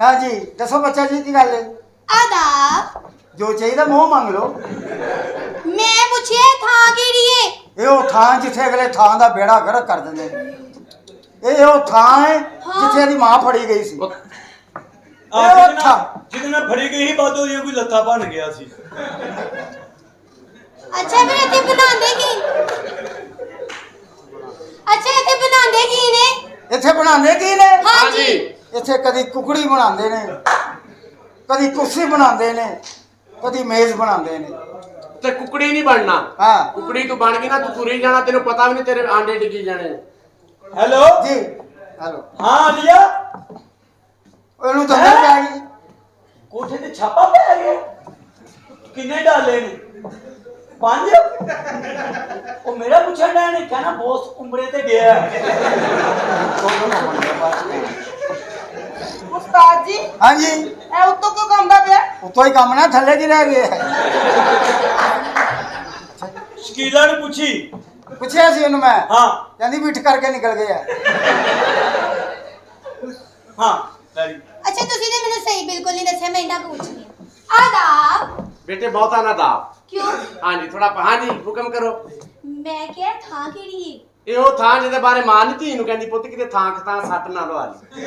हाँ जी दसो बच्चा जी की गल है। आदाब। जो चाहिए मुंह मंग लो। मैं पूछिए थां केड़ी है? ये थां जिथे अगले थां दा बेड़ा गर्क कर देंगे। ये थां है जिथे दी मां फड़ी गई सी। जिदे फड़ी गई ही बादो दी कोई लत्था बन गया सी। अच्छा फिर इत्थे बनांदे की? अच्छा इत्थे बनांदे की ने? इत्थे बनांदे की ने? हां जी। इत्थे कदी कुकड़ी बनांदे ने, कदी कुर्सी बनांदे ने, कदी मेज बनांदे ने। ते कुकड़ी नहीं बनना। हां कुकड़ी तू बन गई ना तू तुरी जाना, तेरे पता भी नहीं तेरे आंडे डिगी जाने। हेलो जी हेलो। हां लिया ओनू तो अंदर आ गई। कोठे ते छापा पै गया। किन्ने डाले ने? 5। ओ मेरा पुछण डा ने कहना बॉस उमरे ते गया। उस्ताद जी हाँ जी ए उत्तो क्यों कंदा पिया? उतो ही काम ना थल्ले की रह गया है। शकीला ने पूछी। पूछया सी ओनू मैं। हां कहंदी बिठ करके निकल गया। हां डैडी अच्छा तुसी ते मैनू सही बिल्कुल नहीं दस्या, मैं इना पूछनी है। आदाब। बेटे बहुत आना दाब। क्यों? हाँ जी थोड़ा हाँ जी हुक्म करो। मैं क्या थां केड़ी है? ਇਹ ਉਹ ਥਾਂ ਜਿਹਦੇ ਬਾਰੇ ਮਾਂ ਨਹੀਂ ਧੀ ਨੂੰ ਕਹਿੰਦੀ ਪੁੱਤ ਕਿਤੇ ਥਾਂ ਖਤਾਂ ਸੱਟ ਨਾ ਲਵਾ ਲਈ।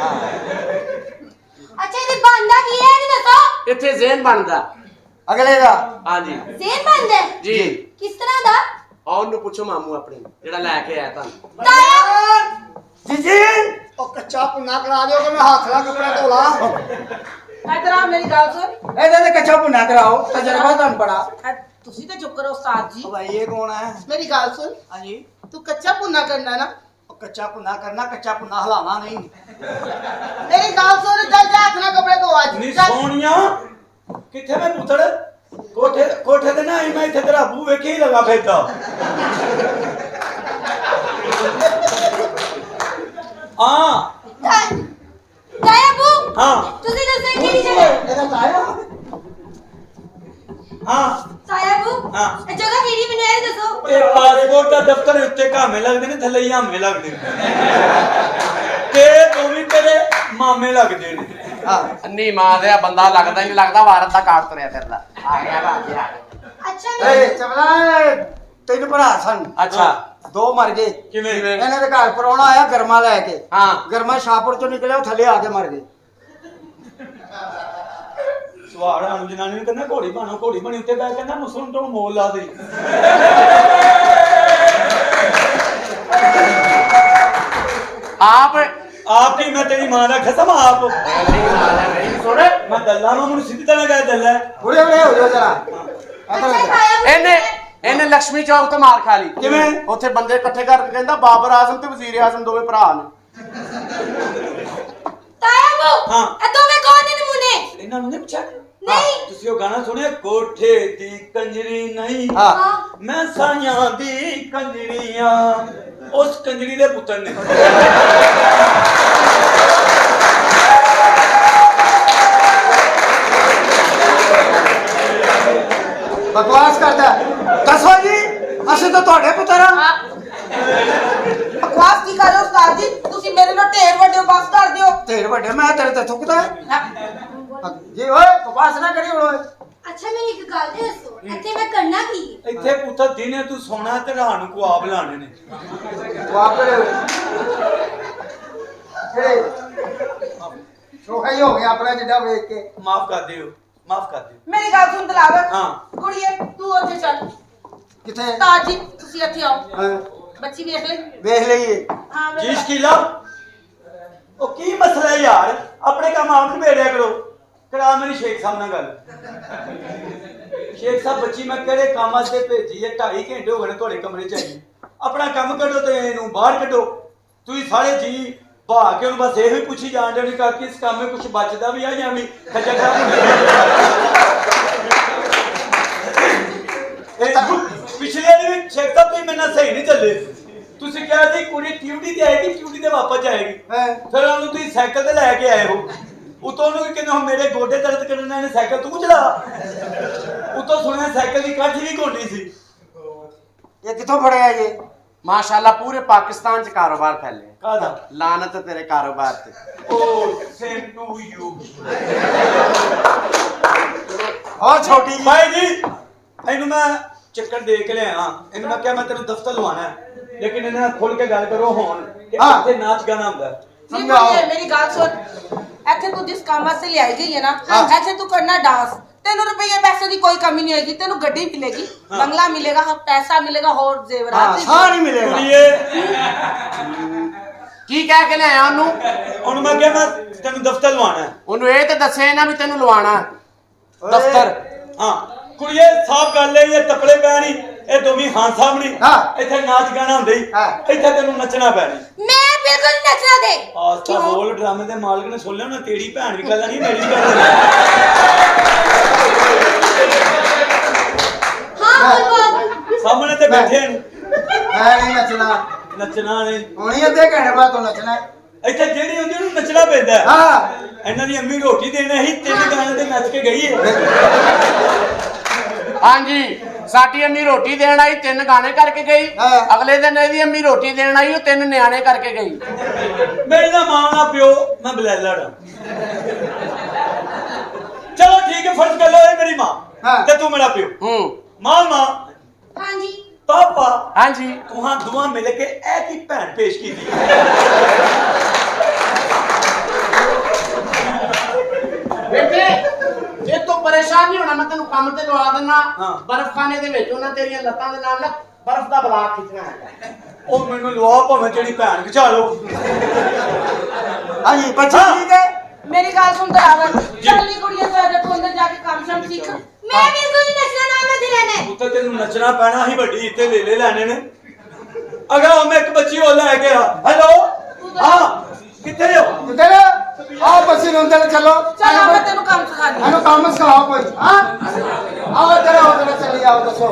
अच्छा इधर बनदा की है ये दसो? ਇੱਥੇ ਜ਼ੇਨ ਬਣਦਾ। अगले का ਹਾਂ ਜੀ ज़ेन बनदा है? ਜੀ किस तरह दा? ਆਹ ਉਹਨੂੰ ਪੁੱਛੋ ਮਾਮੂ ਆਪਣੇ ਜਿਹੜਾ ਲੈ ਕੇ ਆਇਆ ਤੁਹਾਨੂੰ। ताया जी जी ओ कच्चा पुन्ना करा दियो कि मैं हाथ ला कपड़ा धोला। इधर आ मेरी गल सुन। ਇਹਦੇ ਤੇ ਕੱਚਾ ਭੁੰਨਾ ਕਰਾਓ ਤਜਰਬਾ ਤੁਹਾਨੂੰ ਬੜਾ। तुसी तो चुप करो उस्ताद जी। ओ भाई ये कौन है? मेरी गल सुन। हाँ जी तू कच्चा पुन्ना करना है ना? ओ कच्चा पुन्ना करना, कच्चा पुन्ना हिलाना नहीं। मेरी गल सुन, चल जा हाथ ना कपड़े धो आज। ਨੀ चल। ਸੋਹਣੀਆ ਕਿੱਥੇ ਮੈਂ ਪੁੱਤੜ ਕੋਠੇ ਤੇ ਨਾ ਆਈ ਮੈਂ ਇੱਥੇ ਤੇਰਾ ਬੂ ਵੇਖੇ ਹੀ ਲਗਾ ਫਿਰਦਾ। ਹਾਂ ताया बू ਹਾਂ तुसी दसो केड़ी जगह? एदा ताया ਹਾਂ ताया बू हाँ। ए जगह केड़ी मैनू ए दसो? ਇਹ ਪਾਸਪੋਰਟ ਦਾ ਦਫ਼ਤਰ ਉੱਤੇ ਘਾਮੇ ਲੱਗਦੇ ਨੇ ਥੱਲੇ ਹਾਮੇ ਲੱਗਦੇ ਨੇ ਤੇ ਦੋਵੇਂ ਤੇਰੇ ਮਾਮੇ ਲੱਗਦੇ ਨੇ। ਨਹੀਂ ਮਾਂ ਦੇ ਬੰਦਾ ਲੱਗਦਾ ਹੀ ਨਹੀਂ ਲੱਗਦਾ ਵਾਰਤ ਦਾ ਕਾਟ ਤੁਰਿਆ ਫਿਰਦਾ। ਆ ਗਿਆ ਬਾਜੀ ਆ ਗਿਆ। अच्छा ए चबला तीन भरा सन। ਅੱਛਾ दो मर गए। ਕਿਵੇਂ ਇਹਨਾਂ ਦੇ ਘਰ ਪਰੋਣਾ ਆਇਆ ਗਰਮਾ ਲੈ ਕੇ। ਹਾਂ ਗਰਮਾ ਸ਼ਾਹਪੁਰ ਚੋਂ ਨਿਕਲਿਆ ਉਹ ਥੱਲੇ ਆ ਕੇ ਮਰ ਗਏ। ਸਵਾੜ ਆਣ ਜਨਾਨੀ ਨੂੰ ਕਹਿੰਦਾ ਘੋੜੀ ਬਣੋ ਘੋੜੀ ਬਣੀ ਉੱਤੇ ਬੈ ਕਹਿੰਦਾ ਮੁਸਲਮ ਤੋਂ ਮੋਲ ਲਾ ਦੇ। ਆਪ ਆਪ ਹੀ ਮੈਂ ਤੇਰੀ ਮਾਂ ਦਾ ਖਸਮ ਆਪ ਸੁਣ ਮੈਂ ਦੱਲਾ ਮੈਂ ਮੈਨੂੰ ਸਿੱਧੀ ਤਰ੍ਹਾਂ ਕਹਿ ਦੱਲਾ ਬੁੜੇ ਬੁੜੇ ਹੋ ਜਾਓ ਜਰਾ। अच्छा ताया बू ਇਹਨੇ ਲక్ష్ਮੀ ਚੌਕ ਤੋਂ ਮਾਰ ਖਾ ਲਈ। ਕਿਵੇਂ? ਉੱਥੇ ਬੰਦੇ ਇਕੱਠੇ ਕਰਕੇ ਕਹਿੰਦਾ ਬਾਬਰ ਆਜ਼ਮ ਤੇ ਵਜ਼ੀਰ ਆਜ਼ਮ ਦੋਵੇਂ ਭਰਾ ਨੇ। ताया बू हाँ। ए दोवे कौन ने नमूने? ਇਹਨਾਂ ਨੂੰ ਨਹੀਂ ਪੁੱਛਿਆ नहीं। ਤੁਸੀਂ ਉਹ ਗਾਣਾ ਸੁਣਿਆ ਕੋਠੇ ਦੀ ਕੰਜਰੀ ਨਹੀਂ ਹਾਂ ਮੈਂ ਸਾਈਆਂ ਦੀ ਕੰਜਰੀਆਂ ਉਸ ਕੰਜਰੀ ਦੇ ਪੁੱਤਰ ਨੇ। बकवास करता है। दसो जी असि तो ਤੁਹਾਡੇ ਪੁੱਤਰ ਆ। बकवास की कर रहे हो उस्ताद जी? तुसी मेरे नाल ढेर वड्डे बस कर दियो। ਢੇਰ ਵੱਡੇ ਮੈਂ ਤੇਰੇ ਤੇ ਥੁੱਕਦਾ जी ओए बकवास ना करी ਹੁਣ ਓਏ। अच्छा मेरी एक गल दे दसो इत्थे मैं करना की? ਇੱਥੇ ਪੁੱਤਰ ਦਿਨੇ ਤੂੰ ਸੋਣਾ ਤੇ ਰਾਤ ਨੂੰ ਕੁਆਬ ਲਾਣੇ ਨੇ। ਵਾਪਰੇ ਕਿਹੜੇ ਸੋਖਾ ਹੀ ਹੋ ਗਿਆ ਆਪਣਾ ਜਿੱਡਾ ਵੇਖ ਕੇ। ਮਾਫ ਕਰ ਦਿਓ ਮਾਫ ਕਰ ਦਿਓ। मेरी गल सुन दिलावर। हाँ। कुड़िए तू ओथे चल। ਕਿੱਥੇ उस्ताद जी तुसी इत्थे आओ। ਹਾਂ, बच्ची देख ले। ਵੇਖ ਲਈਏ। हां ਜੀ ਸ਼ਕੀਲਾ ਉਹ ਕੀ ਮਸਲਾ ਹੈ ਯਾਰ ਆਪਣੇ ਕੰਮ ਆਪ ਨੂੰ ਭੇੜਿਆ ਕਰੋ। ਕਰਾ ਮੇਰੀ ਸ਼ੇਖ ਸਾਹਿਬ ਨਾਲ ਗੱਲ। ਸ਼ੇਖ ਸਾਹਿਬ ਬੱਚੀ ਮੈਂ ਕਿਹੜੇ ਕੰਮ ਵਾਸਤੇ ਭੇਜੀ ਹੈ 2.5 ਘੰਟੇ ਹੋ ਗਏ ਨੇ ਤੁਹਾਡੇ ਕਮਰੇ ਚ ਆਈ ਆਪਣਾ ਕੰਮ ਕੱਢੋ ਤੇ ਇਹਨੂੰ ਬਾਹਰ ਕੱਢੋ। ਤੁਸੀਂ ਸਾਰੇ ਜੀ ਭਾ ਕੇ ਉਹਨੂੰ ਬਸ ਇਹੋ ਹੀ ਪੁੱਛੀ ਜਾਣ ਦੇ ਨਹੀਂ ਕਿ ਇਸ ਕੰਮ ਵਿੱਚ ਕੁਝ ਬਚਦਾ ਵੀ ਆ ਜਾਂ ਵੀ ਖੱਜਾ ਖਾ ਪਿਛਲੇ ਵਾਲੀ ਵੀ ਸ਼ੇਖ ਸਾਹਿਬ ਤੁਸੀਂ ਮੇਰੇ ਨਾਲ ਸਹੀ ਨਹੀਂ ਚੱਲੇ। ਤੁਸੀਂ ਕਿਹਾ ਸੀ ਕੁੜੀ ਟਿਊਟੀ ਤੇ ਆਏਗੀ ਟਿਊਟੀ ਤੇ ਵਾਪਸ ਜਾਏਗੀ। ਹਾਂ ਫਿਰ ਉਹਨੂੰ ਤੁਸੀਂ ਸਾਈਕਲ ਤੇ ਲੈ ਕੇ ਆਏ ਹੋ। ਉਤੋਂ ਨੂੰ ਕਹਿੰਦੇ ਹੁਣ ਮੇਰੇ ਗੋਡੇ ਦਰਦ ਕਰਨ ਨੇ ਸਾਈਕਲ ਤੂੰ ਚਲਾ। ਉਤੋਂ ਸੁਣਿਆ ਸਾਈਕਲ ਦੀ ਕਾਠੀ ਵੀ ਘੋਂਡੀ ਸੀ। ਇਹ ਕਿੱਥੋਂ ਫੜਿਆ ਇਹ? ਮਾਸ਼ਾਅੱਲਾ ਪੂਰੇ ਪਾਕਿਸਤਾਨ ਚ ਕਾਰੋਬਾਰ ਫੈਲੇ ਕਾਹਦਾ ਲਾਨਤ ਤੇਰੇ ਕਾਰੋਬਾਰ ਤੇ ਉਹ ਸੇਮ ਟੂ ਯੂ ਉਹ ਛੋਟੀ ਜੀ ਭਾਈ ਜੀ ਇਹਨੂੰ ਮੈਂ ਚੱਕਰ ਦੇ ਕੇ ਲਿਆ ਇਹਨੂੰ ਮੈਂ ਕਿਹਾ ਮੈਂ ਤੈਨੂੰ ਦਫ਼ਤਰ ਲਵਾਣਾ ਹੈ, ਲੇਕਿਨ ਇਹਨਾਂ ਨਾਲ ਖੁੱਲ ਕੇ ਗੱਲ ਕਰੋ ਹੁਣ ਕਿ ਹਾਂ। ਇੱਥੇ ਨਾਚ ਗਾਣਾ ਹੁੰਦਾ ਹੈ। नहीं बोलिए मेरी गाल सुन ऐसे तू जिस काम से ले आई गई है ना हाँ। ऐसे तू करना डांस तेन रुपये पैसे की कोई कमी नहीं होगी तेन गड्डी मिलेगी हाँ। बंगला मिलेगा पैसा मिलेगा और ਹਾਂ जेवरात भी ਸਾਰੀ ਮਿਲੇਗਾ ਕੁੜੀਏ ਕੀ ਕਹਿ ਕੇ ਲਿਆਇਆ ਉਹਨੂੰ ਹੁਣ ਮੈਂ ਕਿਹਾ ਮੈਂ ਤੈਨੂੰ ਦਫ਼ਤਰ ਲਵਾਣਾ ਹੈ। ਉਹਨੂੰ ਇਹ ਤੇ ਦੱਸੇ ਨਾ ਵੀ ਤੈਨੂੰ ਲਵਾਣਾ ਦਫ਼ਤਰ ਹਾਂ ਕੁੜੀਏ ਸਾਫ ਗੱਲ ਹੈ ਇਹ ਤਪੜੇ ਪੈਣੀ ਇਹ ਦੋਵੇਂ ਹਾਂ ਸਾਹਮਣੀ ਹਾਂ। ਇੱਥੇ ਨਾਚ ਗਾਣਾ ਹੁੰਦਾ ਹੀ ਹਾਂ। ਇੱਥੇ ਤੈਨੂੰ ਨੱਚਣਾ ਪੈਣੀ मैं बिल्कुल नहीं नचना दे ਆਸਤਾ ਬੋਲ ਡਰਾਮੇ ਦੇ ਮਾਲਕ ਨੇ ਸੁਣ ਲਿਆ ਨਾ ਤੇਰੀ ਭੈਣ ਦੀ ਗੱਲ ਨਹੀਂ ਮੇਰੀ ਗੱਲ हाँ बोल ਸਾਹਮਣੇ ਤੇ ਬੈਠੇ ਨੇ ਮੈਂ ਨਹੀਂ ਨੱਚਣਾ ਨੱਚਣਾ ਨੇ ਹੁਣੀ ਅੱਧੇ ਘੰਟੇ ਬਾਅਦ ਤੋਂ ਨੱਚਣਾ ਹੈ। ਇੱਥੇ ਜਿਹੜੀ ਹੁੰਦੀ ਉਹਨੂੰ ਨੱਚਣਾ ਪੈਂਦਾ ਹੈ। ਹਾਂ ਇਹਨਾਂ ਦੀ ਅੰਮੀ ਰੋਟੀ ਦੇਣਾ ਸੀ 3 ਗਾਣੇ ਤੇ ਨੱਚ ਕੇ ਗਈ ਹੈ ਹਾਂਜੀ ਸਾਡੀ ਅੰਮੀ ਰੋਟੀ ਦੇਣ ਆਈ 3 ਗਾਣੇ ਕਰਕੇ ਗਈ ਹਾਂ। ਅਗਲੇ ਦਿਨ ਇਹਦੀ ਅੰਮੀ ਰੋਟੀ ਦੇਣ ਆਈ ਉਹ 3 ਨਿਆਣੇ ਕਰਕੇ ਗਈ ਮੇਰੀ ਨਾ ਮਾਂ ਨਾ ਪਿਓ ਮੈਂ ਬਲੈਲੜ ਹਾਂ। ਚਲੋ ਠੀਕ ਹੈ ਫਰਜ਼ ਕਰ ਲਓ ਇਹ ਮੇਰੀ ਮਾਂ ਹਾਂ। ਤੇ ਤੂੰ ਮੇਰਾ ਪਿਓ ਹੂੰ ਮਾਂ हाँ जी ਪਾਪਾ ਹਾਂਜੀ ਤੁਹਾਂ ਦੋਵਾਂ ਮਿਲ ਕੇ ਇਹ ਕੀ ਭੈਣ ਪੇਸ਼ ਕੀਤੀ ਬੇਟੇ ਇਹ ਤੋਂ ਪਰੇਸ਼ਾਨ ਨਹੀਂ ਹੋਣਾ ਮੈਂ ਤੈਨੂੰ ਕੰਮ ਤੇ ਲਵਾ ਦਿੰਨਾ ਹਾਂ। ਬਰਫ਼ਖਾਨੇ ਦੇ ਵਿੱਚ ਉਹਨਾਂ ਤੇਰੀਆਂ ਲੱਤਾਂ ਦੇ ਨਾਲ ਨਾ ਬਰਫ਼ ਦਾ ਬਲਾਕ ਖਿੱਚਣਾ ਹੈ ਉਹ ਮੈਨੂੰ ਲਵਾ ਭਾਵੇਂ ਜਿਹੜੀ ਭੈਣ ਖਿਚਾ ਲਓ ਹਾਂਜੀ ਬੱਚੀ ਠੀਕ ਹੈ मेरी गाल सुन दरावर चलनी कुड़िया तो अगर तू अंदर जाके काम शाम सीख मैं बिल्कुल नहीं नचना ना मैं दिलाना है ਉੱਤੇ ਤੈਨੂੰ ਨੱਚਣਾ ਪੈਣਾ ਸੀ ਵੱਡੀ ਇੱਥੇ ਲੈ ਲੈਣੇ ਨੇ ਅਗਰ ਉਹ ਮੈਂ ਇੱਕ ਬੱਚੀ ਹੋ ਲੈ ਕੇ ਆ ਹੈਲੋ ਹਾਂ ਕਿੱਥੇ ਹੋ ਕਿੱਧਰ ਆਓ ਬੱਚੀ ਨੂੰ ਅੰਦਰ ਚਲੋ चल मैं तेन काम सिखानी ਇਹਨੂੰ ਕੰਮ ਸਿਖਾਓ ਕੋਈ ਹਾਂ ਆਓ ਜਰਾ ਚੱਲੀ ਆਓ ਦੱਸੋ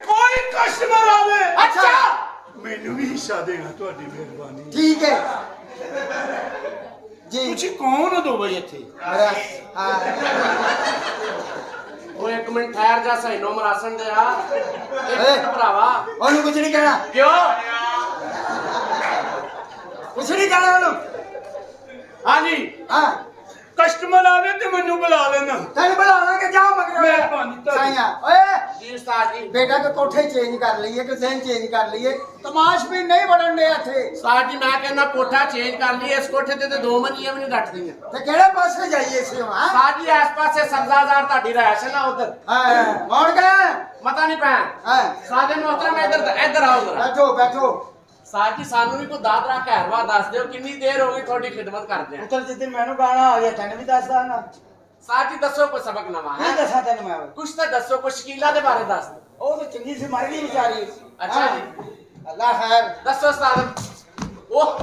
ਕੋਈ ਕਸਟਮਰ ਆਵੇ ਅੱਛਾ ਮੈਨੂੰ ਵੀ ਹਿੱਸਾ ਦੇਣਾ ਤੁਹਾਡੀ ਮਿਹਰਬਾਨੀ ਠੀਕ ਹੈ ਜੀ ਤੁਸੀਂ ਕੌਣ ਹੋ ਦੋ ਵਜੇ ਇੱਥੇ ਮੇਰਾ ਹਾਂ ਉਹ ਇੱਕ ਮਿੰਟ ਠਹਿਰ ਜਾ ਸੈਨੋ ਮਰਾਸਣ ਦੇ ਆ ਇੱਕ ਏ। ਮਿੰਟ ਭਰਾਵਾ ਉਹਨੂੰ ਕੁਝ ਨਹੀਂ ਕਹਿਣਾ ਕਿਉਂ ਕੁਝ ਨਹੀਂ ਕਹਿਣਾ ਉਹਨੂੰ ਹਾਂਜੀ ਹਾਂ ਕਸਟਮਰ ਆਵੇ ਤੇ ਮੈਨੂੰ ਬੁਲਾ ਲੈਣਾ ਤੈਨੂੰ ਬੁਲਾਉਣਾ ਕਿ ਜਾ ਮਗਰ ਮਿਹਰਬਾਨੀ ਤੁਹਾਡੀ। ਸਾਈਆਂ ਓਏ ਜੀ ਉਸਤਾਦ ਜੀ ਬੇਟਾ ਕਿ ਕੋਠੇ ਚੇਂਜ ਕਰ ਲਈਏ ਕਿ ਜ਼ਹਿਨ ਚੇਂਜ ਕਰ ਲਈਏ ਤਮਾਸ਼ ਵੀ ਨਹੀਂ ਬਣਨ ਦੇ ਇੱਥੇ ਉਸਤਾਦ ਜੀ ਮੈਂ ਕਹਿੰਦਾ ਕੋਠਾ ਚੇਂਜ ਕਰ ਲਈ ਇਸ ਕੋਠੇ ਤੇ 2 ਮੰਜੀਆਂ ਵੀ ਨਹੀਂ ਘਟਦੀਆਂ ਤੇ ਕਿਹੜੇ ਪਾਸੇ ਜਾਈਏ ਸੀ ਹਾਂ ਉਸਤਾਦ ਜੀ ਇਸ ਪਾਸੇ ਸਬਜ਼ਾਜ਼ਾਰ ਤੁਹਾਡੀ ਰਹਿਸ਼ ਹੈ ਨਾ ਉਧਰ ਹਾਂ ਕੌਣ ਕਹੇ ਮਤਾ ਨਹੀਂ ਪੈਣ ਹਾਂ ਸਾਦੇ ਮੋਹਤਰਮ ਇੱਧਰ ਆਓ ਜਰਾ ਬੈਠੋ ਬੈਠੋ ਸਾਦ ਜੀ ਸਾਨੂੰ ਵੀ ਕੋਈ ਦਾਦਰਾ ਕਹਿਰਵਾ ਦੱਸ ਦਿਓ ਕਿੰਨੀ ਦੇਰ ਹੋ ਗਈ ਤੁਹਾਡੀ ਖਿਦਮਤ ਕਰਦੇ ਆ ਉਤਰ ਜਿੱਦin ਮੈਨੂੰ ਗਾਣਾ ਆ ਗਿਆ ਤੈਨੂੰ ਵੀ ਦੱਸਦਾ ਨਾ ਸਾਦ ਜੀ ਦੱਸੋ ਕੋਈ ਸਬਕ ਨਵਾਂ ਕੀ ਹੈ ਦੱਸਾਂ ਤੈਨੂੰ ਮੈਂ ਕੁਛ ਤਾਂ ਦੱਸੋ ਕੋਈ ਸ਼ਕੀਲਾ ਦੇ ਬਾਰੇ ਦੱਸ ਦਿਓ ਉਹ ਤਾਂ ਚੰਗੀ ਸੀ ਮਰ ਗਈ ਵਿਚਾਰੀ ਅੱਛਾ ਹਾਂ। ਜੀ ਅੱਲਾ ਖੈਰ ਦੱਸੋ ਉਸਤਾਦ ਉਹ